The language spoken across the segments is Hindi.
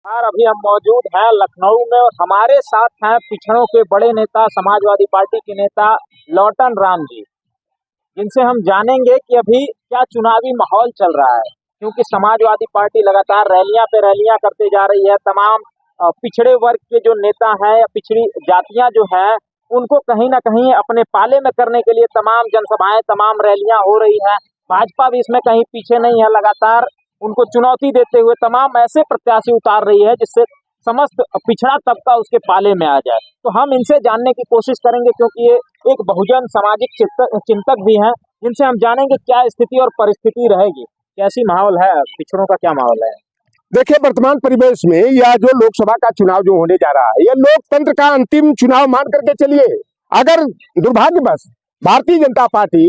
यार अभी हम मौजूद हैं लखनऊ में और हमारे साथ हैं पिछड़ों के बड़े नेता समाजवादी पार्टी के नेता लौटन राम जी, जिनसे हम जानेंगे कि अभी क्या चुनावी माहौल चल रहा है। क्योंकि समाजवादी पार्टी लगातार रैलियां पे रैलियां करते जा रही है। तमाम पिछड़े वर्ग के जो नेता हैं या पिछड़ी जातियां जो हैं, उनको कहीं ना कहीं अपने पाले में करने के लिए तमाम जनसभाएं, तमाम रैलियां हो रही हैं। भाजपा भी इसमें कहीं पीछे नहीं है, लगातार उनको चुनौती देते हुए तमाम ऐसे प्रत्याशी उतार रही है जिससे समस्त पिछड़ा तबका उसके पाले में आ जाए। तो हम इनसे जानने की कोशिश करेंगे, क्योंकि ये एक बहुजन सामाजिक चिंतक भी हैं, जिनसे हम जानेंगे क्या स्थिति और परिस्थिति रहेगी, कैसी माहौल है, पिछड़ों का क्या माहौल है। देखिए, वर्तमान परिवेश में यह जो लोकसभा का चुनाव जो होने जा रहा है, यह लोकतंत्र का अंतिम चुनाव मान करके चलिए। अगर दुर्भाग्यवश भारतीय जनता पार्टी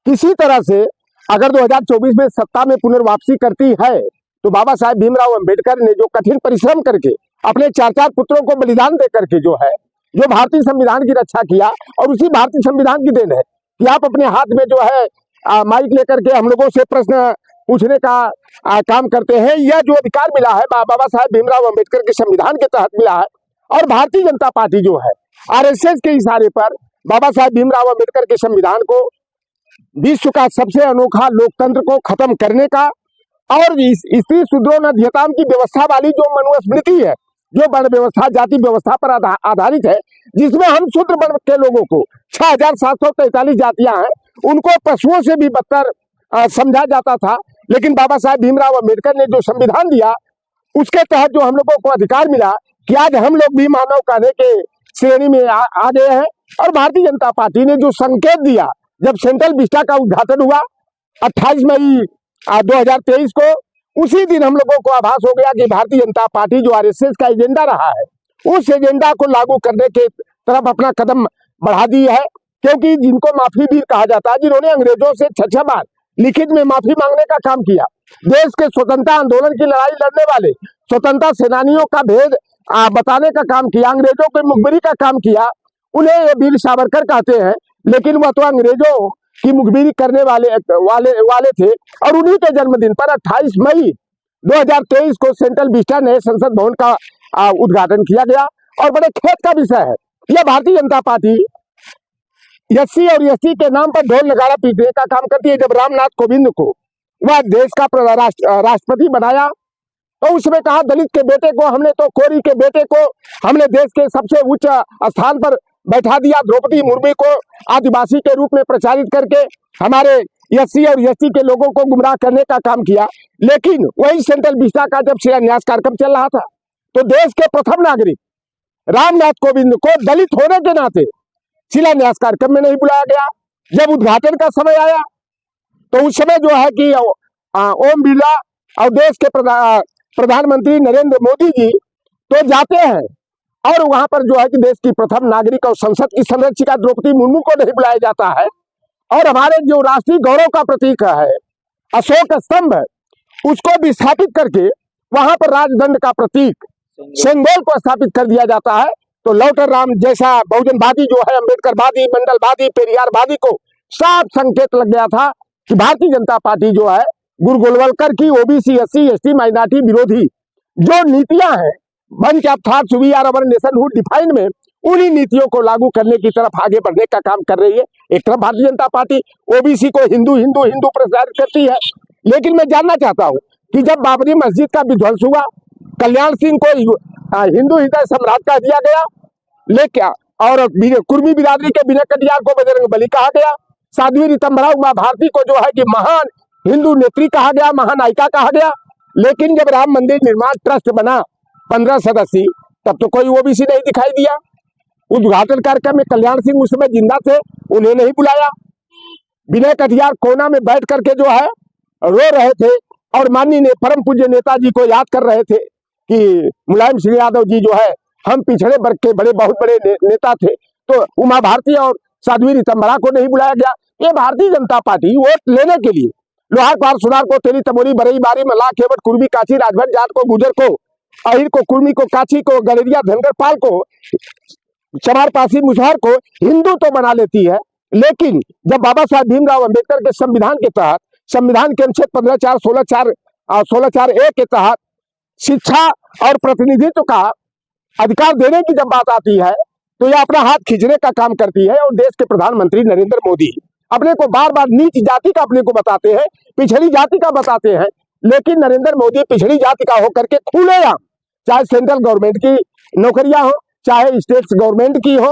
किसी तरह से अगर 2024 में सत्ता में पुनर्वापसी करती है, तो बाबा साहेब भीमराव अंबेडकर ने जो कठिन परिश्रम करके अपने चार चार पुत्रों को बलिदान दे करके जो भारतीय संविधान की रक्षा किया, और उसी भारतीय संविधान की देन है कि आप अपने हाथ में जो है माइक लेकर के हम लोगों से प्रश्न पूछने का काम करते हैं। यह जो अधिकार मिला है बाबा साहेब भीमराव अंबेडकर के संविधान के तहत मिला है। और भारतीय जनता पार्टी जो है आरएसएस के इशारे पर बाबा साहेब भीमराव अंबेडकर के संविधान को, विश्व का सबसे अनोखा लोकतंत्र को खत्म करने का, और स्त्री शूद्रों नध्यताम की व्यवस्था वाली जो मनुस्मृति है, जो वर्ण व्यवस्था जाति व्यवस्था पर आधारित है, जिसमें हम शूद्र वर्ण के लोगों को 6743 जातियां हैं, उनको पशुओं से भी बदतर समझा जाता था। लेकिन बाबा साहेब भीमराव अंबेडकर ने जो संविधान दिया, उसके तहत जो हम लोगों को अधिकार मिला कि आज हम लोग भी मानव कहने के श्रेणी में आ गए हैं। और भारतीय जनता पार्टी ने जो संकेत दिया, जब सेंट्रल विस्टा का उद्घाटन हुआ 28 मई 2023 को, उसी दिन हम लोगों को आभास हो गया कि भारतीय जनता पार्टी जो आरएसएस का एजेंडा रहा है, उस एजेंडा को लागू करने के तरफ अपना कदम बढ़ा दी है। क्योंकि जिनको माफी भी कहा जाता है, जिन्होंने अंग्रेजों से 6 बार लिखित में माफी मांगने का काम किया, देश के स्वतंत्रता आंदोलन की लड़ाई लड़ने वाले स्वतंत्रता सेनानियों का भेद बताने का काम किया, अंग्रेजों की मुखबिरी का काम किया, उन्हें ये वीर सावरकर कहते हैं। लेकिन वह तो अंग्रेजों की मुखबिरी करने वाले थे। और उन्हीं के जन्मदिन पर 28 मई 2023 को सेंट्रल विस्टा नए संसद भवन का उद्घाटन किया गया। और बड़े खेत का विषय है, यह भारतीय जनता पार्टी एससी और एसटी के नाम पर ढोल नगाड़ा पीटने का काम करती है। जब रामनाथ कोविंद को वह देश का राष्ट्रपति बनाया, तो उसमें कहा दलित के बेटे को हमने, तो कोरी के बेटे को हमने देश के सबसे उच्च स्थान पर बैठा दिया। द्रौपदी मुर्मू को आदिवासी के रूप में प्रचारित करके हमारे एससी और एसटी के लोगों को गुमराह करने का काम किया। लेकिन वही सेंट्रल विस्टा का जब शिलान्यास कार्यक्रम चल रहा था, तो देश के प्रथम नागरिक रामनाथ कोविंद को दलित होने के नाते शिलान्यास कार्यक्रम में नहीं बुलाया गया। जब उद्घाटन का समय आया, तो उस समय जो है कि ओम बिरला और देश के प्रधानमंत्री नरेंद्र मोदी जी तो जाते हैं, और वहां पर जो है कि देश की प्रथम नागरिक और संसद की संरक्षिका द्रौपदी मुर्मू को नहीं बुलाया जाता है। और हमारे जो राष्ट्रीय गौरव का प्रतीक है अशोक स्तंभ, उसको विस्थापित करके वहां पर राजदंड का प्रतीक सेंगोल को स्थापित कर दिया जाता है। तो लौटन राम जैसा बहुजनवादी जो है, अम्बेडकरवादी, मंडलवादी, पेरियारवादी को साफ संकेत लग गया था कि भारतीय जनता पार्टी जो है गुरु गोलवलकर की ओबीसी एससी एसटी माइनॉरिटी विरोधी जो नीतियां हैं, वन कैप्थार सुवी और अवर नेशनहुड डिफाइन में, उन्हीं नीतियों को लागू करने की तरफ आगे बढ़ने का काम कर रही है। एक तरफ भारतीय जनता पार्टी ओबीसी को हिंदू हिंदू हिंदू प्रचारित करती है। लेकिन मैं जानना चाहता हूं कि जब बाबरी मस्जिद का विध्वंस हुआ, कल्याण सिंह को हिंदू हृदय सम्राट कह दिया गया, लेकिन और कुर्मी बिरादरी के विनय कटियार को बजरंग बली कहा गया, साध्वी रीतम्भरा उमा भारती को जो है कि महान हिंदू नेत्री कहा गया, महानायिका कहा गया। लेकिन जब राम मंदिर निर्माण ट्रस्ट बना 15 सदस्यीय, तब तो कोई ओबीसी नहीं दिखाई दिया। उद्घाटन कार्यक्रम में कल्याण सिंह उस समय जिंदा थे, उन्हें नहीं बुलाया। विनय कटियार कोना में बैठ करके जो है रो रहे थे, और माननीय परम पूज्य नेताजी को याद कर रहे थे कि मुलायम सिंह यादव जी जो है हम पिछड़े वर्ग के बहुत बड़े नेता थे। तो उमा भारती और साध्वी रीतम्भरा को नहीं बुलाया गया। ये भारतीय जनता पार्टी वोट लेने के लिए लोहार पार सुनार को, तेली तमोरी, बरई बारी, मल्लाह, केवट, कुर्मी, काची, राजभर, जाट को, गुजर को, अहिर को, कुर्मी को, काची को, गलेरिया, धनगर, पाल को, चमार, पासी, मुसहर को हिंदू तो बना लेती है। लेकिन जब बाबा साहेब भीमराव अंबेडकर के संविधान के तहत, संविधान के अनुच्छेद 15(4), 16(4) 16(4)(a) के तहत शिक्षा और प्रतिनिधित्व का अधिकार देने की जब बात आती है तो यह अपना हाथ खींचने का काम करती है। और देश के प्रधानमंत्री नरेंद्र मोदी अपने को बार बार नीच जाति का अपने को बताते हैं, पिछड़ी जाति का बताते हैं, लेकिन नरेंद्र मोदी पिछड़ी जाति का होकर के खुलेआम, चाहे सेंट्रल गवर्नमेंट की नौकरियां हो, चाहे स्टेट गवर्नमेंट की हो,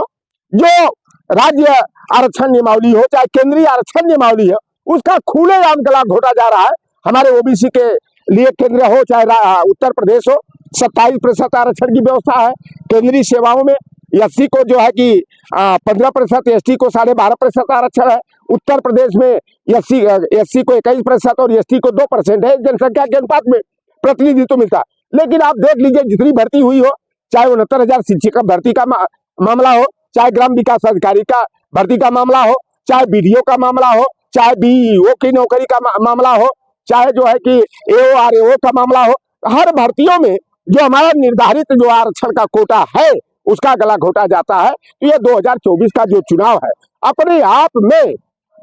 जो राज्य आरक्षण नियमावली हो, चाहे केंद्रीय आरक्षण नियमावली हो, उसका खुलेआम गला घोटा जा रहा है। हमारे ओबीसी के लिए केंद्र हो चाहे उत्तर प्रदेश हो, 27% आरक्षण की व्यवस्था है। केंद्रीय सेवाओं में एससी को जो है कि 15%, एसटी को 12.5% आरक्षण है। उत्तर प्रदेश में एससी को 21% और एसटी को 2% है। जनसंख्या के अनुपात में प्रतिनिधित्व मिलता है। लेकिन आप देख लीजिए, जितनी भर्ती हुई हो, चाहे 69,000 शिक्षक भर्ती का मामला हो, चाहे ग्राम विकास अधिकारी का भर्ती का मामला हो, चाहे बीडीओ का मामला हो, चाहे बीईओ की नौकरी का मामला हो, चाहे जो है कि एओ आरएओ का मामला हो, हर भर्तियों में जो हमारा निर्धारित जो आरक्षण का कोटा है उसका गला घोटा जाता है। तो ये 2024 का जो चुनाव है अपने आप में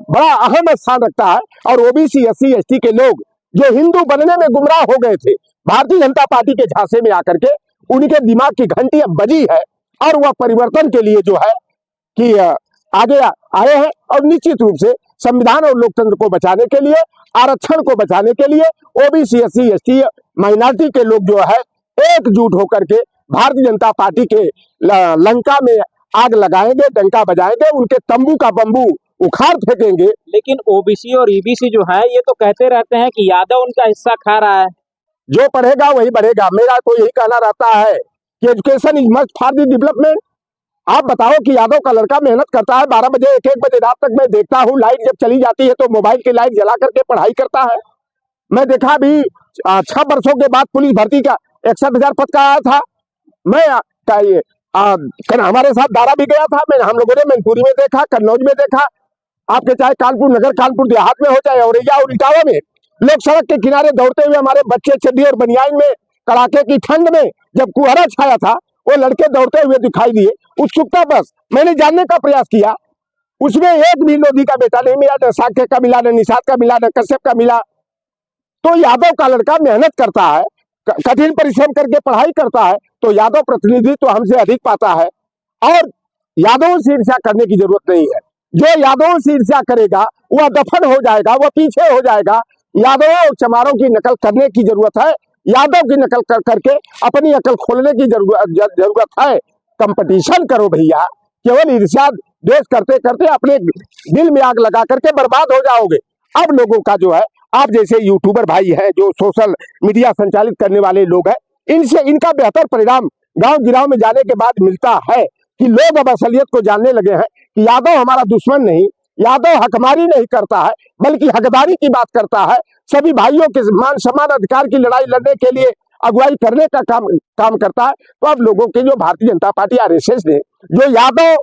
बड़ा अहम स्थान रखता है। और ओबीसी एससी एसटी के लोग जो हिंदू बनने में गुमराह हो गए थे, भारतीय जनता पार्टी के झांसे में आकर के उनके दिमाग की घंटी अब बजी है और वह परिवर्तन के लिए जो है कि आगे आए हैं। और निश्चित रूप से संविधान और लोकतंत्र को बचाने के लिए, आरक्षण को बचाने के लिए ओबीसी एससी एसटी माइनॉरिटी के लोग जो है एकजुट होकर के भारतीय जनता पार्टी के लंका में आग लगाएंगे, डंका बजाएंगे, उनके तंबू का बंबू उखाड़ फेंकेंगे। लेकिन ओबीसी और ईबीसी जो है ये तो कहते रहते हैं कि यादव उनका हिस्सा खा रहा है। जो पढ़ेगा वही बढ़ेगा। मेरा तो यही कहना रहता है कि education is must for the development. आप बताओ कि यादव का लड़का मेहनत करता है, 12 बजे 1-1 बजे रात तक मैं देखता हूँ, लाइट जब चली जाती है तो मोबाइल की लाइट जला करके पढ़ाई करता है। मैं देखा भी 6 वर्षों के बाद पुलिस भर्ती का 61,000 पद का आया था। मैं हमारे साथ दारा भी गया था। हम लोगों ने मैनपुरी में देखा, कन्नौज में देखा, आपके चाहे कानपुर नगर, कानपुर देहात में हो, चाहे औरैया और इटावा में, लोग सड़क के किनारे दौड़ते हुए, हमारे बच्चे चड्डी और बनियान में कड़ाके की ठंड में जब कुहरा छाया था, वो लड़के दौड़ते हुए दिखाई दिए। उत्सुकता बस मैंने जानने का प्रयास किया, उसमें एक भी लोधी का बेटा नहीं मिला, न साक्य का मिला, न निषाद का मिला, न कश्यप का मिला। तो यादव का लड़का मेहनत करता है, कठिन परिश्रम करके पढ़ाई करता है, तो यादव प्रतिनिधित्व हमसे अधिक पाता है। और यादव से ईर्ष्या करने की जरूरत नहीं है। जो यादव से ईर्ष्या करेगा वह दफन हो जाएगा, वह पीछे हो जाएगा। यादव और चमारों की नकल करने की जरूरत है, यादव की नकल करके अपनी अकल खोलने की जरूरत है। कंपटीशन करो भैया, केवल ईर्ष्या द्वेष करते करते अपने दिल में आग लगा करके बर्बाद हो जाओगे। अब लोगों का जो है, आप जैसे यूट्यूबर भाई हैं, जो सोशल मीडिया संचालित करने वाले लोग हैं, इनसे इनका बेहतर परिणाम गांव गिराव में जाने के बाद मिलता है कि लोग अब असलियत को जानने लगे हैं कि यादव हमारा दुश्मन नहीं, यादव हकमारी नहीं करता है, बल्कि हकदारी की बात करता है। सभी भाइयों के मान सम्मान अधिकार की लड़ाई लड़ने के लिए अगुवाई करने का काम करता है। तो अब लोगों के जो भारतीय जनता पार्टी आरएसएस ने जो यादव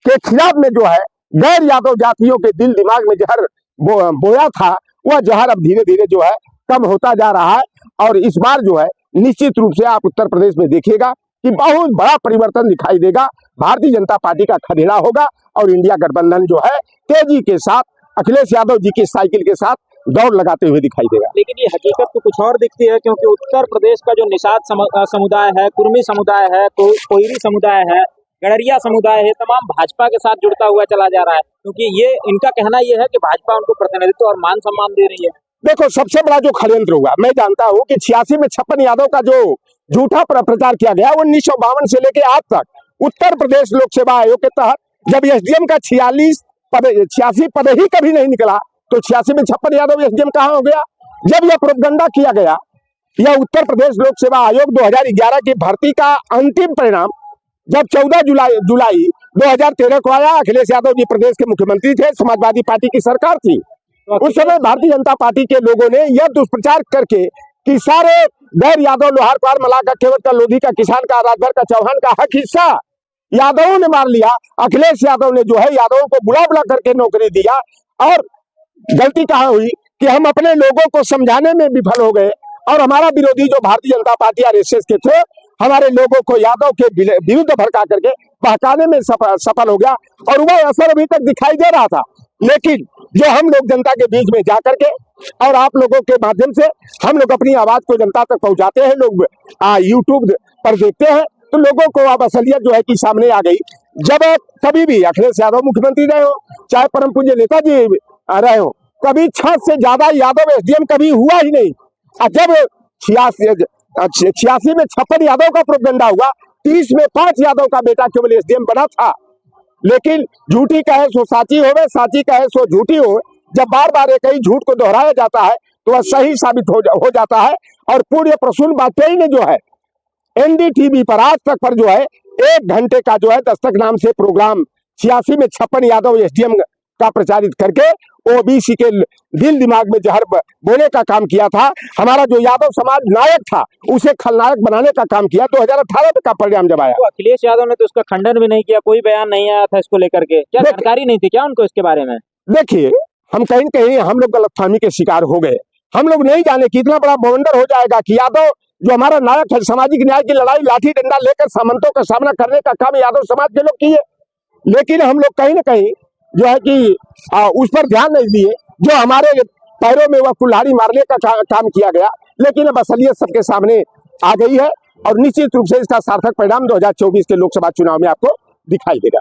के खिलाफ में जो है गैर यादव जातियों के दिल दिमाग में जहर बोया था, वह जहर अब धीरे धीरे जो है कम होता जा रहा है। और इस बार जो है निश्चित रूप से आप उत्तर प्रदेश में देखिएगा कि बहुत बड़ा परिवर्तन दिखाई देगा। भारतीय जनता पार्टी का खदेड़ा होगा और इंडिया गठबंधन जो है तेजी के साथ अखिलेश यादव जी की साइकिल के साथ दौड़ लगाते हुए दिखाई देगा। लेकिन ये हकीकत तो कुछ और दिखती है, क्योंकि उत्तर प्रदेश का जो निषाद समुदाय है, कुर्मी समुदाय है, कोयरी समुदाय है, गडरिया समुदाय है, तमाम भाजपा के साथ जुड़ता हुआ चला जा रहा है, क्योंकि ये इनका कहना ये है कि भाजपा उनको प्रतिनिधित्व और मान सम्मान दे रही है। देखो, सबसे बड़ा जो षड्यंत्र हुआ, मैं जानता हूं कि 86 में 56 यादव का जो झूठा प्रचार किया गया, 1952 से लेके आज तक उत्तर प्रदेश लोक सेवा आयोग के तहत जब एसडीएम का 86 पद ही कभी नहीं निकला, तो 86 में 56 यादव एसडीएम कहां हो गया? जब यह प्रोपगंडा किया गया, यह उत्तर प्रदेश लोक सेवा आयोग 2011 की भर्ती का अंतिम परिणाम जब 14 जुलाई 2013 को आया, अखिलेश यादव जी प्रदेश के मुख्यमंत्री थे, समाजवादी पार्टी की सरकार थी। उस समय भारतीय जनता पार्टी के लोगों ने यह दुष्प्रचार करके कि सारे गैर यादव लोहार पार मलाका केवट का लोधी का किसान का राजभर का चौहान का हक हिस्सा यादवों ने मार लिया। अखिलेश यादव ने जो है यादवों को बुला बुला करके नौकरी दिया। और गलती कहाँ हुई कि हम अपने लोगों को समझाने में विफल हो गए और हमारा विरोधी जो भारतीय जनता पार्टी आरएसएस के थे, हमारे लोगों को यादव के विरुद्ध भड़का करके बहकाने में सफल हो गया। और वह असर अभी तक दिखाई दे रहा था, लेकिन जो हम लोग जनता के बीच में जा करके और आप लोगों के माध्यम से हम लोग अपनी आवाज को जनता तक पहुंचाते हैं। लोग यूट्यूब पर देखते हैं तो लोगों को अब असलियत जो है कि सामने आ गई। जब कभी भी अखिलेश यादव मुख्यमंत्री रहे हो, चाहे परम पूज्य नेताजी रहे हो, कभी 6 से ज्यादा यादव एसडीएम कभी हुआ ही नहीं। और जब 86 में 56 यादव का प्रोपगंडा हुआ, 30 में 5 यादव का बेटा केवल एसडीएम बना था। लेकिन झूठी कहे सो साची होवे, साची कहे सो झूठी हो। जब बार बार एक ही झूठ को दोहराया जाता है तो वह सही साबित हो जाता है। और पूर्व प्रसून वाजपेयी ने जो है एनडीटीवी पर आज तक पर जो है 1 घंटे का जो है दस्तक नाम से प्रोग्राम 86 में 56 यादव एसडीएम का प्रचारित करके ओबीसी के दिल दिमाग में जहर बोने का काम किया था। हमारा जो यादव समाज नायक था उसे खलनायक बनाने का काम किया। 2018 का परिणाम जब आया तो अखिलेश यादव ने तो उसका खंडन भी नहीं किया, कोई बयान नहीं आया था इसको लेकर के। क्या जानकारी नहीं थी क्या उनको इसके बारे में? देखिए, हम कहीं कहीं हम लोग गलतफहमी के शिकार हो गए। हम लोग नहीं जाने कि इतना बड़ा बवंडर हो जाएगा कि यादव जो हमारा नायक है, सामाजिक न्याय की लड़ाई लाठी डंडा लेकर सामंतों का सामना करने का काम यादव समाज के लोग किए। लेकिन हम लोग कहीं ना कहीं जो है कि उस पर ध्यान नहीं दिए। जो हमारे पैरों में वह कुल्हाड़ी मारने का काम किया गया। लेकिन अब असलियत सबके सामने आ गई है और निश्चित रूप से इसका सार्थक परिणाम 2024 के लोकसभा चुनाव में आपको दिखाई देगा।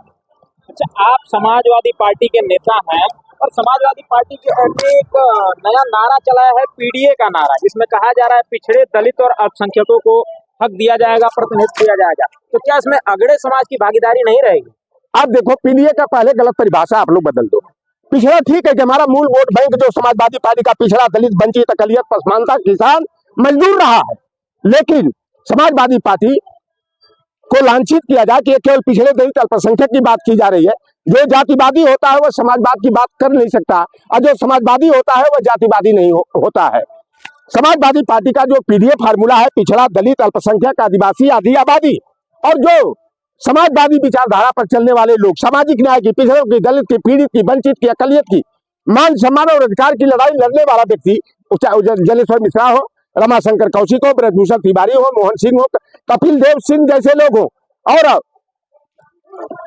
अच्छा, आप समाजवादी पार्टी के नेता हैं और समाजवादी पार्टी के एक नया नारा चलाया है, पीडीए का नारा, जिसमें कहा जा रहा है पिछड़े, दलित और अल्पसंख्यकों को हक दिया जाएगा, प्रतिनिधित्व दिया जाएगा। तो क्या इसमें अगड़े समाज की भागीदारी नहीं रहेगी? आप देखो, पीडीए का पहले गलत परिभाषा आप लोग बदल दो। पिछड़ा ठीक है कि हमारा मूल वोट बैंक जो समाजवादी पार्टी का पिछड़ा, दलित, वंचित, अकलियत, पसमानता, किसान, मजदूर रहा है। लेकिन समाजवादी पार्टी को लांछित किया जाए कि केवल पिछड़े, दलित, अल्पसंख्यक की बात की जा रही है। जो जातिवादी होता है वह समाजवाद की बात कर नहीं सकता और जो समाजवादी होता है वह जातिवादी नहीं होता है। समाजवादी पार्टी का जो पीडीए फार्मूला है, पिछड़ा, दलित, अल्पसंख्यक, आदिवासी, आदि आबादी, और जो समाजवादी विचारधारा पर चलने वाले लोग, सामाजिक न्याय की, पिछड़ों की, दलित की, पीड़ित की, वंचित की, अकलियत की, मान सम्मान और अधिकार की लड़ाई लड़ने वाला व्यक्ति, चाहे जलेश्वर मिश्रा हो, रमाशंकर कौशिक हो, ब्रजभूषण तिवारी हो, मोहन सिंह हो, कपिल देव सिंह जैसे लोग हो और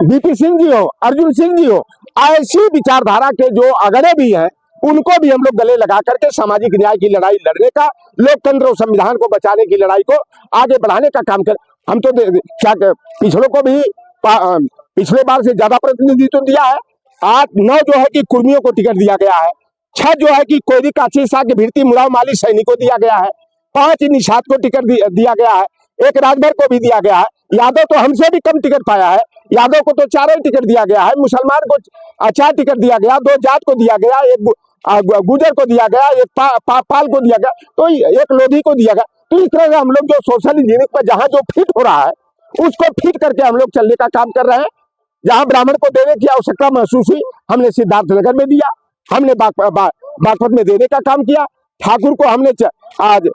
बीपी सिंह जी हो, अर्जुन सिंह जी हो, ऐसी विचारधारा के जो अगड़े भी हैं उनको भी हम लोग गले लगा करके सामाजिक न्याय की लड़ाई लड़ने का, लोकतंत्र और संविधान को बचाने की लड़ाई को आगे बढ़ाने का काम कर। हम तो क्या पिछड़ों को भी पिछले बार से ज्यादा प्रतिनिधित्व दिया है। 8-9 जो है कि कुर्मियों को टिकट दिया गया है, 6 जो है कि कोयरी काची सा के भिड़ती मुराव माली सैनिक को दिया गया है, 5 निषाद को टिकट दिया गया है, 1 राजभर को भी दिया गया है। यादव तो हमसे भी कम टिकट पाया है। यादव को तो 4 टिकट दिया गया है, मुसलमान को 4 टिकट दिया गया, 2 जाट को दिया गया, 1 गुजर को दिया गया, 1 पाल को दिया गया, तो 1 लोधी को दिया गया। तो इस तरह से हम लोग जो सोशल इंजीनियरिंग पर जहां जो फिट हो रहा है उसको फिट करके हम लोग चलने का काम कर रहे हैं। जहां ब्राह्मण को देने की आवश्यकता महसूस हुई, हमने सिद्धार्थनगर में दिया, हमने बागपत में देने का काम किया, ठाकुर को हमने आज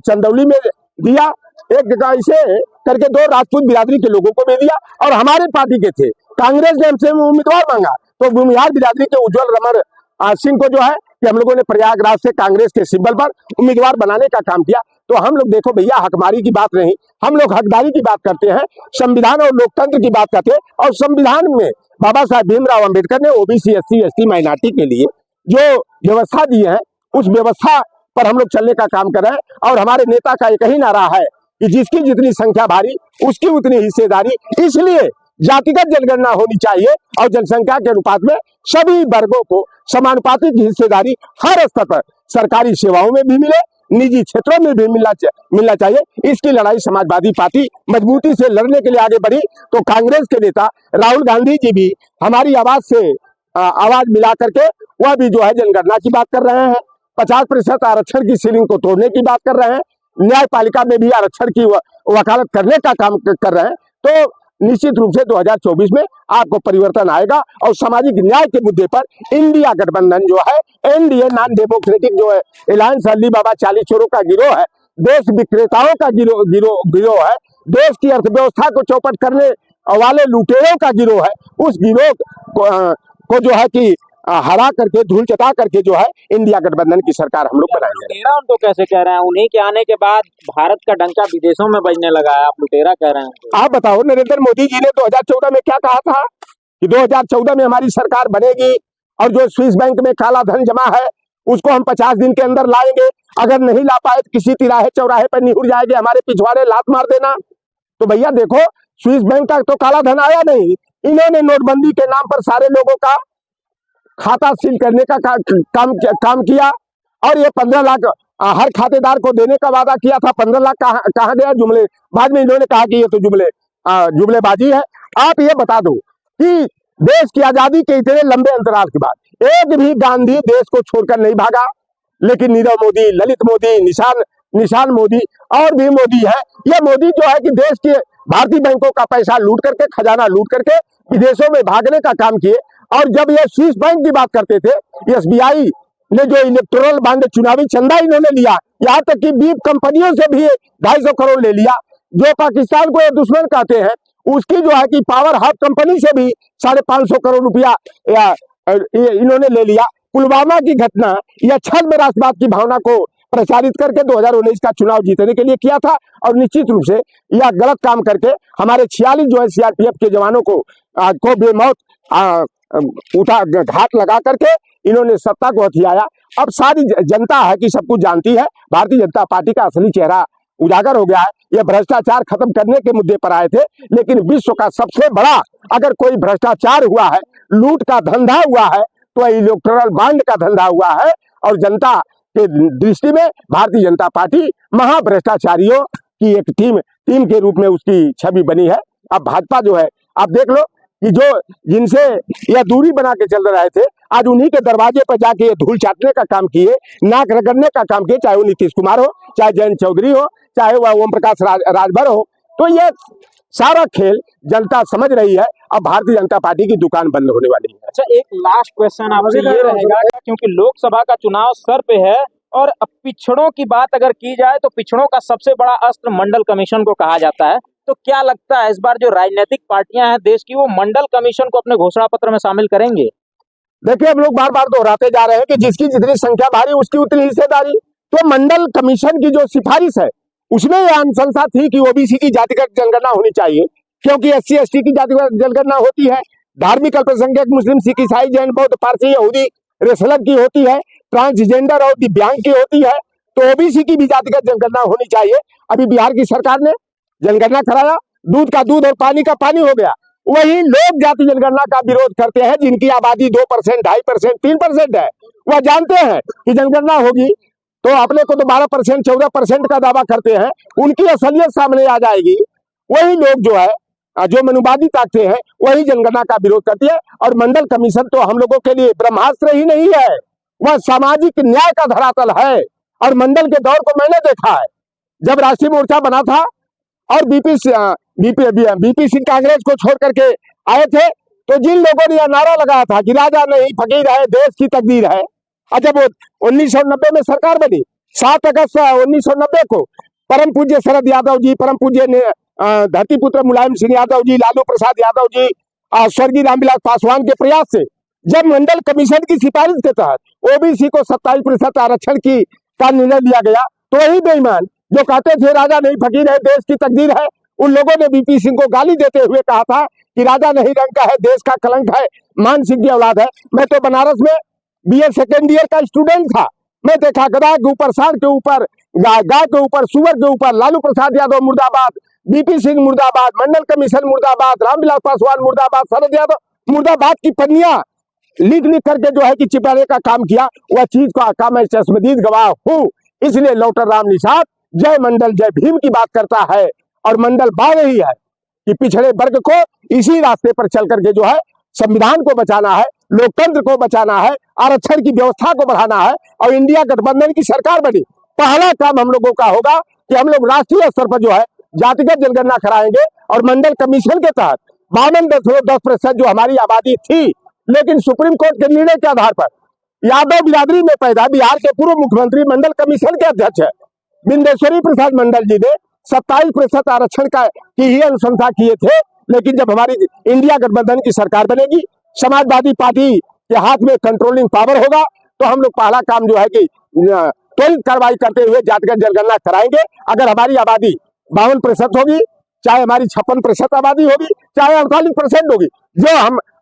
चंदौली में दिया, एक जगह ऐसे करके 2 राजपूत बिरादरी के लोगों को भी दिया। और हमारे पार्टी के थे, कांग्रेस ने हमसे उम्मीदवार मांगा तो भूमिहार बिरादरी के उज्जवल रमन सिंह को जो है कि हम लोगों ने प्रयागराज से कांग्रेस के सिंबल पर उम्मीदवार बनाने का काम किया। तो हम लोग देखो भैया, हकमारी की बात नहीं, हम लोग हकदारी की बात करते हैं, संविधान और लोकतंत्र की बात करते हैं। और संविधान में बाबा साहब भीमराव अंबेडकर ने ओबीसी, एससी, एसटी, माइनॉरिटी के लिए जो व्यवस्था दी है उस व्यवस्था पर हम लोग चलने का काम कर रहे हैं। और हमारे नेता का एक ही नारा है कि जिसकी जितनी संख्या भारी उसकी उतनी हिस्सेदारी। इसलिए जातिगत जनगणना होनी चाहिए और जनसंख्या के अनुपात में सभी वर्गों को समानुपातिक हिस्सेदारी हर स्तर पर सरकारी सेवाओं में भी मिले, निजी क्षेत्रों में भी मिलना चाहिए। इसकी लड़ाई समाजवादी पार्टी मजबूती से लड़ने के लिए आगे बढ़ी। तो कांग्रेस के नेता राहुल गांधी जी भी हमारी आवाज से आवाज मिला करके वह भी जो है जनगणना की बात कर रहे हैं, 50% आरक्षण की सीलिंग को तोड़ने की बात कर रहे हैं, न्यायपालिका में भी आरक्षण की वकालत करने का काम कर रहे हैं। तो निश्चित रूप से 2024 में आपको परिवर्तन आएगा और सामाजिक न्याय के मुद्दे पर इंडिया गठबंधन जो है, एनडीए नॉन डेमोक्रेटिक जो है एलायंस, अली बाबा 40 चोरों का गिरोह है, देश विक्रेताओं का गिरोह है, देश की अर्थव्यवस्था को चौपट करने वाले लुटेरों का गिरोह है। उस गिरोह को जो है कि हरा करके, धूल चटा करके जो है इंडिया गठबंधन की सरकार हम लोग बनाएंगे। लुटेरा उनको कैसे कह रहे हैं? उन्हीं के आने के बाद भारत का डंका विदेशों में बजने लगा है, आप लुटेरा कह रहे हैं? आप बताओ, नरेंद्र मोदी जी ने 2014 में क्या कहा था कि 2014 में हमारी सरकार बनेगी और जो स्विस बैंक में काला धन जमा है उसको हम 50 दिन के अंदर लाएंगे, अगर नहीं ला पाए तो किसी तिराहे चौराहे पर निहुर जाएंगे, हमारे पिछवाड़े लात मार देना। तो भैया देखो, स्विस बैंक का तो काला धन आया नहीं, इन्होंने नोटबंदी के नाम पर सारे लोगों का खाता सील करने का काम किया और ये 15 लाख हर खातेदार को देने का वादा किया था। 15 लाख कहाँ गया? जुमले। बाद में इन्होंने कहा कि ये तो जुमलेबाजी है। आप ये बता दो कि देश की आजादी के इतने लंबे अंतराल के बाद एक भी गांधी देश को छोड़कर नहीं भागा, लेकिन नीरव मोदी, ललित मोदी, निशान मोदी और भी मोदी है। यह मोदी जो है कि देश के भारतीय बैंकों का पैसा लूट करके, खजाना लूट करके विदेशों में भागने का काम किए। और जब ये स्विस बैंक की बात करते थे, एसबीआई ने जो इलेक्टोरल बॉन्ड चुनावी चंदा इन्होंने लिया, यहाँ तक कि बीप कंपनियों से भी 250 करोड़ ले लिया। जो पाकिस्तान को ये दुश्मन कहते हैं, उसकी जो है कि पावर हाउस कंपनी से भी 550 करोड़ रुपया इन्होंने ले लिया। पुलवामा की घटना या छद्म राष्ट्रवाद की भावना को प्रचारित करके 2019 का चुनाव जीतने के लिए किया था। और निश्चित रूप से यह गलत काम करके हमारे 46 जो है सीआरपीएफ के जवानों को बेमौत घात लगा करके इन्होंने सत्ता को हथियाया। अब सारी जनता है कि सब कुछ जानती है, भारतीय जनता पार्टी का असली चेहरा उजागर हो गया है। ये भ्रष्टाचार खत्म करने के मुद्दे पर आए थे, लेकिन विश्व का सबसे बड़ा अगर कोई भ्रष्टाचार हुआ है, लूट का धंधा हुआ है, तो इलेक्टोरल बॉन्ड का धंधा हुआ है। और जनता के दृष्टि में भारतीय जनता पार्टी महाभ्रष्टाचारियों की एक टीम के रूप में उसकी छवि बनी है। अब भाजपा जो है, आप देख लो कि जो जिनसे यह दूरी बना के चल रहे थे, आज उन्हीं के दरवाजे पर जाके ये धूल चाटने का काम किए, नाक रगड़ने का काम किए, चाहे वो नीतीश कुमार हो, चाहे जयंत चौधरी हो, चाहे वह ओम प्रकाश राजभर हो। तो ये सारा खेल जनता समझ रही है। अब भारतीय जनता पार्टी की दुकान बंद होने वाली है। अच्छा, एक लास्ट क्वेश्चन आपसे ये रहेगा, क्योंकि लोकसभा का चुनाव सर पे है और अब पिछड़ों की बात अगर की जाए तो पिछड़ों का सबसे बड़ा अस्त्र मंडल कमीशन को कहा जाता है। तो क्या लगता है इस बार जो राजनीतिक पार्टियां हैं देश की, वो मंडल कमीशन को अपने घोषणा पत्र में शामिल करेंगे? देखिए, हम लोग बार बार दोहराते जा रहे हैं कि जिसकी जितनी संख्या भारी उसकी उतनी हिस्सेदारी। तो मंडल कमीशन की जो सिफारिश है उसमें यह अनुशंसा थी कि ओबीसी की जातिगत जनगणना होनी चाहिए, क्योंकि एससी एसटी की जातिगत जनगणना होती है, धार्मिक अल्पसंख्यक मुस्लिम सिख ईसाई जैन बौद्ध पारसी यहूदी रेसलर की होती है, ट्रांसजेंडर और दिव्यांग की होती है। तो ओबीसी की भी जातिगत जनगणना होनी चाहिए। अभी बिहार की सरकार ने जनगणना कराया, दूध का दूध और पानी का पानी हो गया। वही लोग जाति जनगणना का विरोध करते हैं जिनकी आबादी 2%, 2.5%, 3% है। वह जानते हैं कि जनगणना होगी तो अपने को तो 12%, 14% का दावा करते हैं, उनकी असलियत सामने आ जाएगी। वही लोग जो है, जो मनुवादी ताकतें हैं, वही जनगणना का विरोध करती है। और मंडल कमीशन तो हम लोगों के लिए ब्रह्मास्त्र ही नहीं है, वह सामाजिक न्याय का धरातल है। और मंडल के दौर को मैंने देखा है, जब राष्ट्रीय मोर्चा बना था और बीपी सिंह कांग्रेस को छोड़ करके आए थे, तो जिन लोगों ने यह नारा लगाया था कि राजा नहीं फकीर है, देश की तकदीर है। जब 1990 में सरकार बनी, 7 अगस्त 1990 को परम पूज्य शरद यादव जी, परम पूज्य धरती पुत्र मुलायम सिंह यादव जी, लालू प्रसाद यादव जी, स्वर्गीय रामविलास पासवान के प्रयास से जब मंडल कमीशन की सिफारिश के तहत ओबीसी को 27% आरक्षण का निर्णय लिया गया, तो वही बेईमान जो कहते थे राजा नहीं फकीर है, देश की तकदीर है, उन लोगों ने बीपी सिंह को गाली देते हुए कहा था कि राजा नहीं रंग का है, देश का कलंक है, मान सिंह की औलाद है। मैं तो बनारस में बीए सेकेंड ईयर का स्टूडेंट था, मैं देखा गधा के ऊपर, सांड के ऊपर, गाय के ऊपर, सुअर के ऊपर, लालू प्रसाद यादव मुर्दाबाद, बीपी सिंह मुर्दाबाद, मंडल कमीशन मुर्दाबाद, रामविलास पासवान मुर्दाबाद, शरद यादव मुर्दाबाद की पन्नियां लिख करके जो है कि चिपकाने का काम किया। वह चीज का मैं चश्मदीद गवाह हूँ। इसलिए लौटर राम निषाद जय मंडल जय भीम की बात करता है। और मंडल बात यही है कि पिछड़े वर्ग को इसी रास्ते पर चल करके जो है संविधान को बचाना है, लोकतंत्र को बचाना है, आरक्षण की व्यवस्था को बढ़ाना है। और इंडिया गठबंधन की सरकार बनी, पहला काम हम लोगों का होगा कि हम लोग राष्ट्रीय स्तर पर जो है जातिगत जनगणना कराएंगे और मंडल कमीशन के तहत 52.10% जो हमारी आबादी थी, लेकिन सुप्रीम कोर्ट के निर्णय के आधार पर यादव बिरादरी में पैदा बिहार के पूर्व मुख्यमंत्री मंडल कमीशन के अध्यक्ष है बिंदेश्वरी प्रसाद मंडल जी ने 27% आरक्षण की ही अनुशंसा किए थे। लेकिन जब हमारी इंडिया गठबंधन की सरकार बनेगी, समाजवादी पार्टी के हाथ में कंट्रोलिंग पावर होगा, तो हम लोग पहला काम जो है कि त्वरित कार्रवाई करते हुए जातिगत जनगणना कराएंगे। अगर हमारी आबादी 52% होगी चाहे हमारी 56% आबादी होगी, चाहे 48% होगी, जो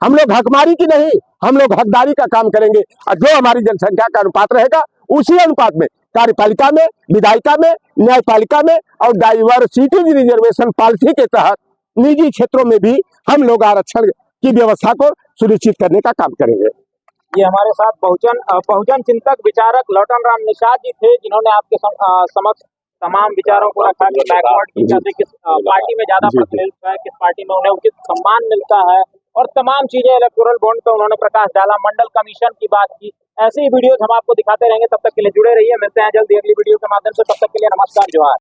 हम लोग हकमारी की नहीं, हम लोग हकदारी का काम करेंगे। और जो हमारी जनसंख्या का अनुपात रहेगा, उसी अनुपात में कार्यपालिका में, विधायिका में, न्यायपालिका में और डाइवर्सिटी रिजर्वेशन पॉलिसी के तहत निजी क्षेत्रों में भी हम लोग आरक्षण की व्यवस्था को सुनिश्चित करने का काम करेंगे। ये हमारे साथ बहुजन चिंतक विचारक लौटन राम निषाद जी थे, जिन्होंने आपके समक्ष तमाम विचारों को रखा कि बैकवर्ड की कैसे किस पार्टी में ज्यादा प्रतिनिधित्व है, किस पार्टी में उन्हें उचित सम्मान मिलता है, और तमाम चीजें इलेक्टोरल बॉन्ड पर उन्होंने प्रकाश डाला, मंडल कमीशन की बात की। ऐसी ही वीडियोस हम आपको दिखाते रहेंगे, तब तक के लिए जुड़े रहिए। मिलते हैं जल्दी अगली वीडियो के माध्यम से, तब तक के लिए नमस्कार, जोहार।